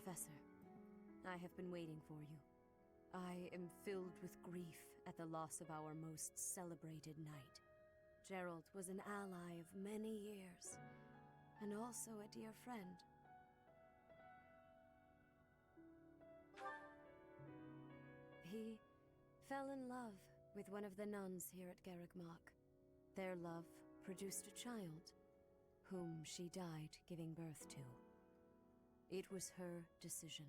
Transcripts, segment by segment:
Professor. I have been waiting for you. I am filled with grief at the loss of our most celebrated knight. Gerald was an ally of many years, and also a dear friend. He fell in love with one of the nuns here at Garreg Mach. Their love produced a child, whom she died giving birth to. It was her decision.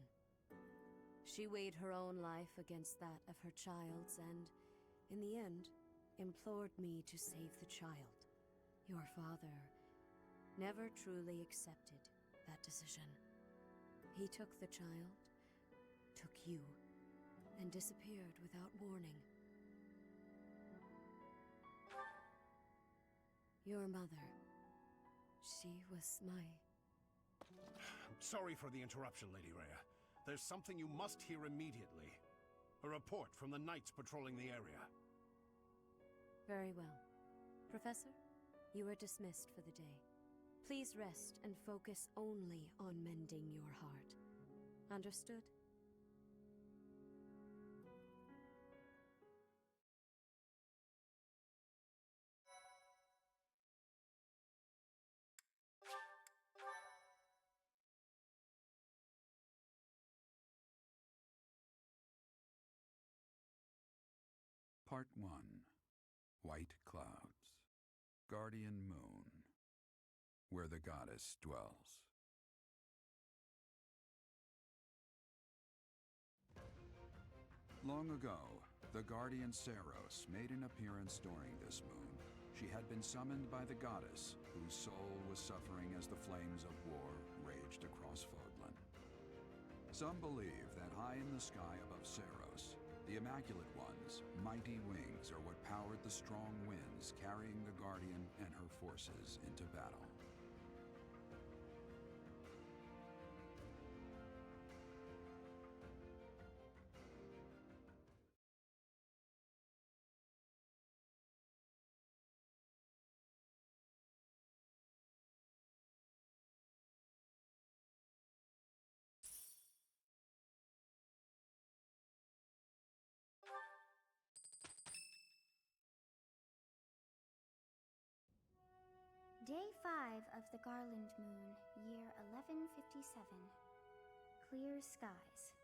She weighed her own life against that of her child's and, in the end, implored me to save the child. Your father never truly accepted that decision. He took the child, took you, and disappeared without warning. Your mother, she was my... Sorry for the interruption, Lady Rhea. There's something you must hear immediately. A report from the knights patrolling the area. Very well. Professor, you are dismissed for the day. Please rest and focus only on mending your heart. Understood? Part 1. White Clouds. Guardian Moon. Where the goddess dwells. Long ago, the guardian Seiros made an appearance during this moon. She had been summoned by the goddess, whose soul was suffering as the flames of war raged across Fódlan. Some believe that high in the sky above Seiros, the Immaculate One's mighty wings are what powered the strong winds carrying the Guardian and her forces into battle. Day 5 of the Garland Moon, year 1157. Clear skies.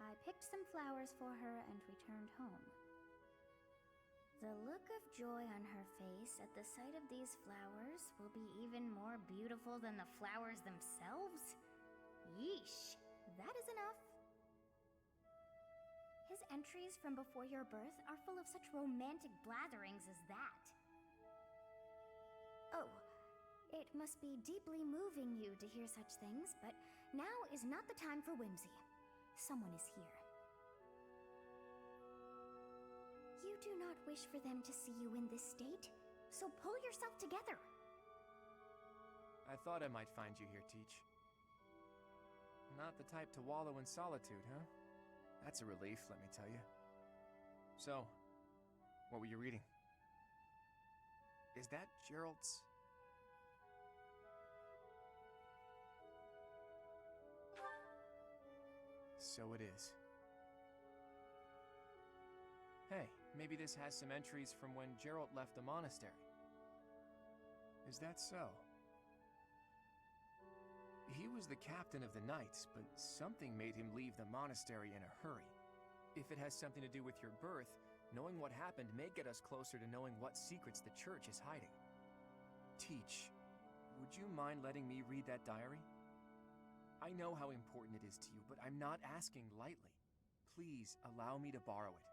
I picked some flowers for her and returned home. The look of joy on her face at the sight of these flowers will be even more beautiful than the flowers themselves. Yeesh, that is enough. His entries from before your birth are full of such romantic blatherings as that. Oh, it must be deeply moving you to hear such things, but now is not the time for whimsy. Someone is here. You do not wish for them to see you in this state, so pull yourself together. I thought I might find you here, Teach. Not the type to wallow in solitude, huh? That's a relief, let me tell you. So, what were you reading? Is that Gerald's? So it is. Hey, maybe this has some entries from when Gerald left the monastery. Is that so? He was the captain of the knights, but something made him leave the monastery in a hurry. If it has something to do with your birth, knowing what happened may get us closer to knowing what secrets the church is hiding. Teach, would you mind letting me read that diary? I know how important it is to you, but I'm not asking lightly. Please allow me to borrow it.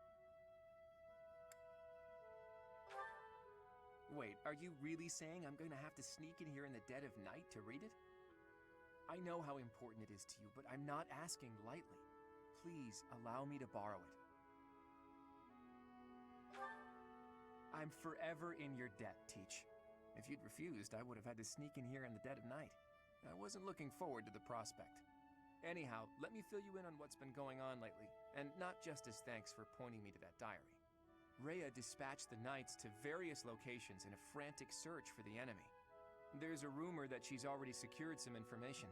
Wait, are you really saying I'm going to have to sneak in here in the dead of night to read it? I know how important it is to you, but I'm not asking lightly. Please allow me to borrow it. I'm forever in your debt, Teach. If you'd refused, I would have had to sneak in here in the dead of night. I wasn't looking forward to the prospect. Anyhow, let me fill you in on what's been going on lately, and not just as thanks for pointing me to that diary. Rhea dispatched the knights to various locations in a frantic search for the enemy. There's a rumor that she's already secured some information,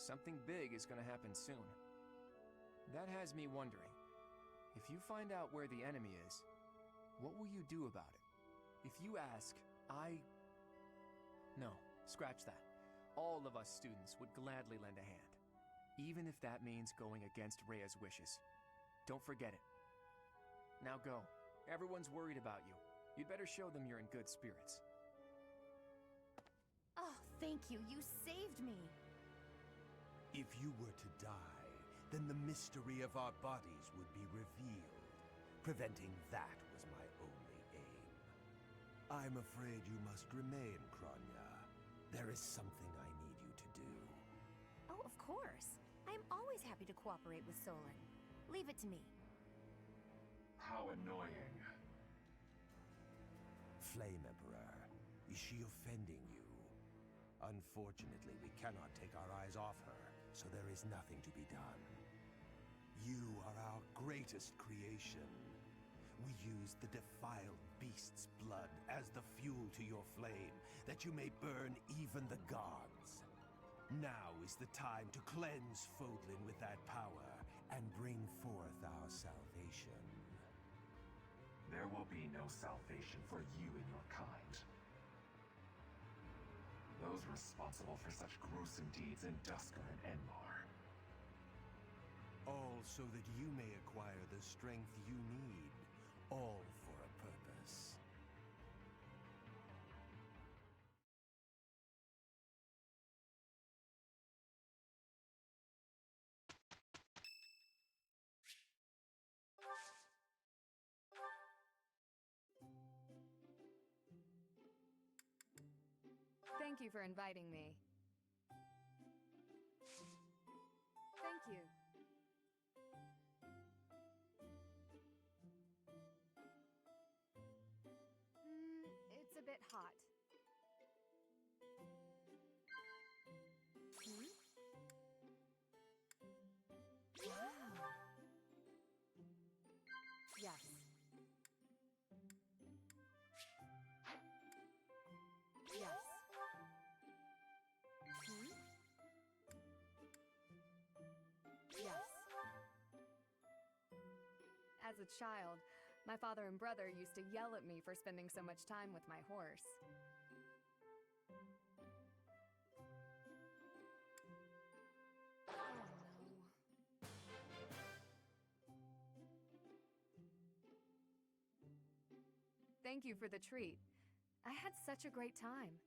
Something big is gonna happen soon. That has me wondering, if you find out where the enemy is, what will you do about it? If you ask, No, scratch that. All of us students would gladly lend a hand, even if that means going against Rhea's wishes. Don't forget it. Now go. Everyone's worried about you. You'd better show them you're in good spirits. Oh, thank you. You saved me. If you were to die, then the mystery of our bodies would be revealed. Preventing that was my only aim. I'm afraid you must remain, Kronya. There is something I need you to do. Oh, of course. I'm always happy to cooperate with Solon. Leave it to me. How annoying. Flame Emperor, is she offending you? Unfortunately, we cannot take our eyes off her, so there is nothing to be done. You are our greatest creation. We use the defiled beast's blood as the fuel to your flame, that you may burn even the gods. Now is the time to cleanse Fódlan with that power and bring forth our salvation. There will be no salvation for you and your kind. Those responsible for such gruesome deeds in Dusker and Enmar. All so that you may acquire the strength you need, all for a purpose. Thank you for inviting me. Thank you. It's a bit hot. Wow. Yes. Yes. Yes. As a child, my father and brother used to yell at me for spending so much time with my horse. Oh no. Thank you for the treat. I had such a great time.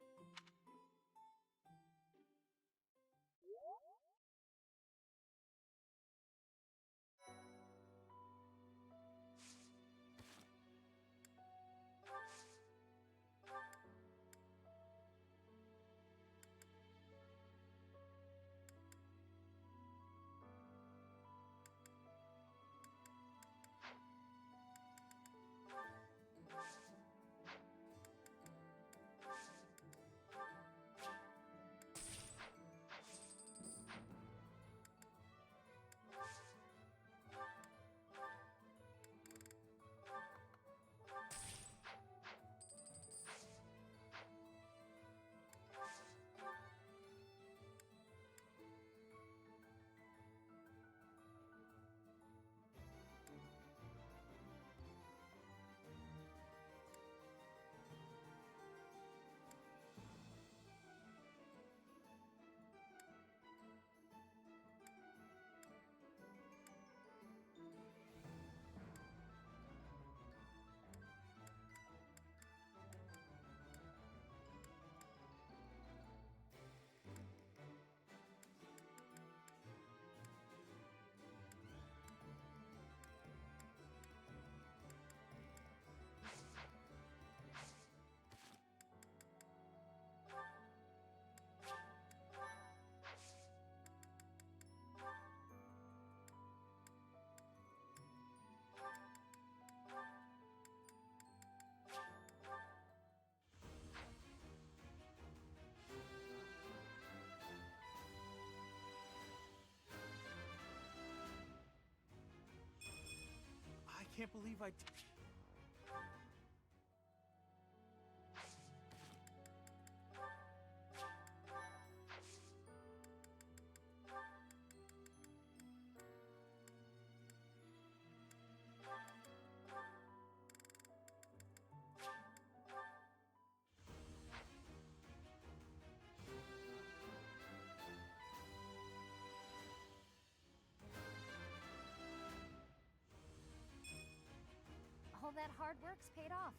I can't believe that hard work's paid off.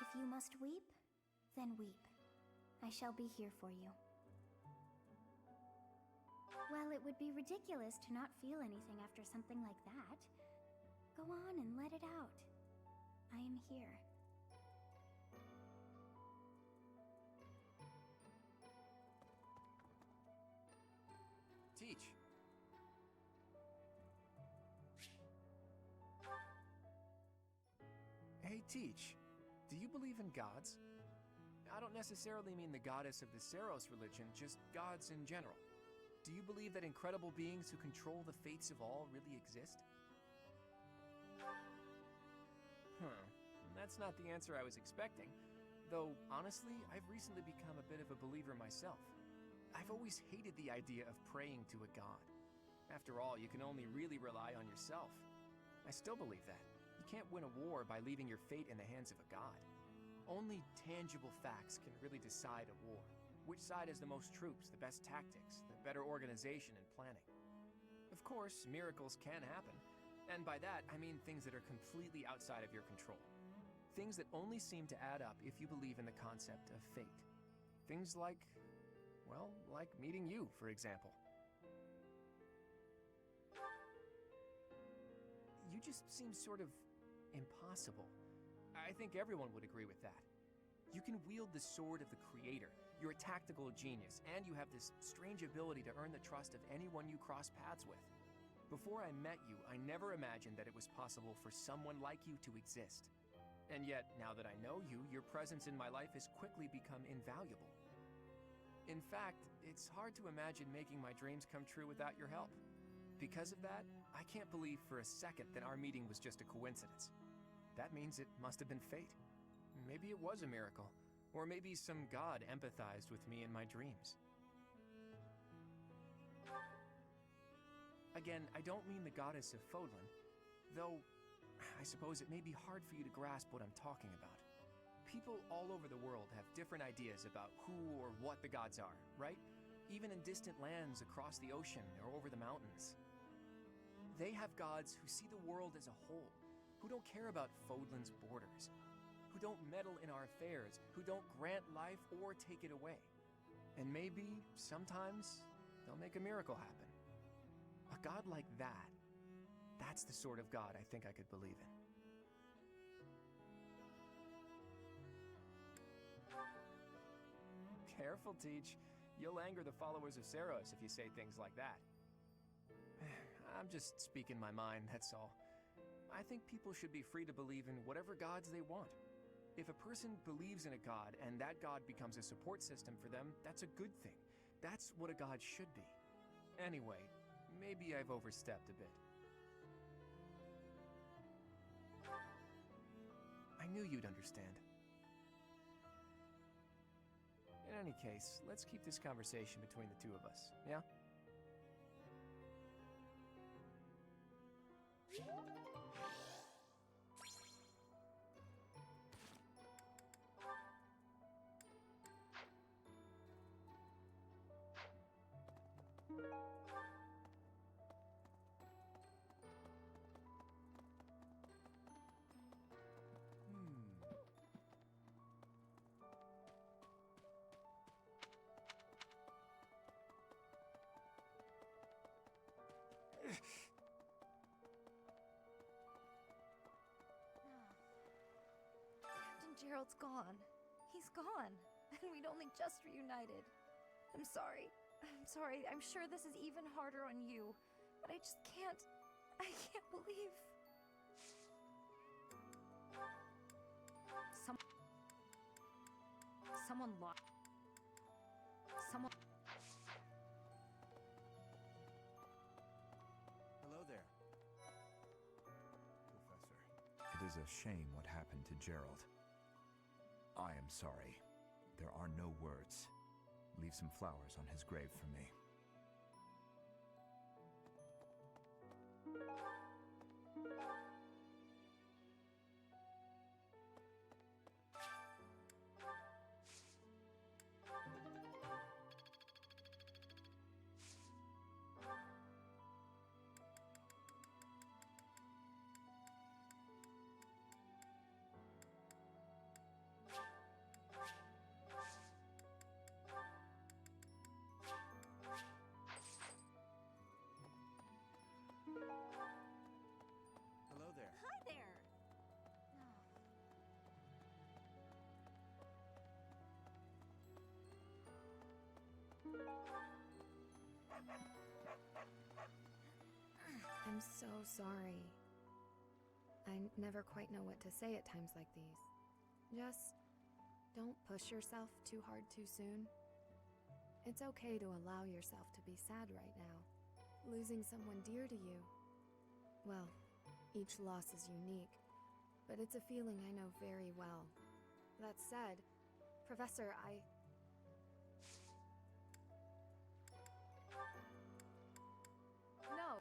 If you must weep, then weep. I shall be here for you. Well, it would be ridiculous to not feel anything after something like that. Go on and let it out. I am here. Teach. Hey, Teach. Do you believe in gods? I don't necessarily mean the goddess of the Seros religion, just gods in general. Do you believe that incredible beings who control the fates of all really exist? That's not the answer I was expecting. Though, honestly, I've recently become a bit of a believer myself. I've always hated the idea of praying to a god. After all, you can only really rely on yourself. I still believe that. You can't win a war by leaving your fate in the hands of a god. Only tangible facts can really decide a war. Which side has the most troops, the best tactics, the better organization and planning. Of course, miracles can happen. And by that, I mean things that are completely outside of your control. Things that only seem to add up if you believe in the concept of fate. Things like, well, like meeting you, for example. You just seem sort of impossible. I think everyone would agree with that. You can wield the sword of the Creator. You're a tactical genius, and you have this strange ability to earn the trust of anyone you cross paths with. Before I met you, I never imagined that it was possible for someone like you to exist. And yet, now that I know you, your presence in my life has quickly become invaluable. In fact, it's hard to imagine making my dreams come true without your help. Because of that, I can't believe for a second that our meeting was just a coincidence. That means it must have been fate. Maybe it was a miracle. Or maybe some god empathized with me in my dreams. Again, I don't mean the goddess of Fódlan, though I suppose it may be hard for you to grasp what I'm talking about. People all over the world have different ideas about who or what the gods are, right? Even in distant lands across the ocean or over the mountains. They have gods who see the world as a whole, who don't care about Fódlan's borders, who don't meddle in our affairs, who don't grant life or take it away. And maybe, sometimes, they'll make a miracle happen. A god like that, that's the sort of god I think I could believe in. Careful, Teach. You'll anger the followers of Seiros if you say things like that. I'm just speaking my mind, that's all. I think people should be free to believe in whatever gods they want. If a person believes in a god and that god becomes a support system for them, that's a good thing. That's what a god should be. Anyway, maybe I've overstepped a bit. I knew you'd understand. In any case, let's keep this conversation between the two of us, yeah? Captain Gerald's gone. He's gone. And we'd only just reunited. I'm sorry. I'm sure this is even harder on you. But I just can't... I can't believe... Someone lost... Someone... Hello there. Professor. It is a shame what happened to Gerald. I am sorry. There are no words. Leave some flowers on his grave for me. Hello there. Hi there! I'm so sorry. I never quite know what to say at times like these. Just don't push yourself too hard too soon. It's okay to allow yourself to be sad right now. Losing someone dear to you. Well, each loss is unique, but it's a feeling I know very well. That said, Professor, No.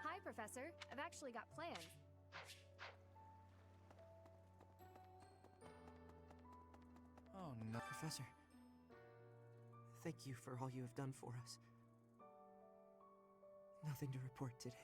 Hi, Professor. I've actually got plans. Oh no, Professor. Thank you for all you have done for us. Nothing to report today.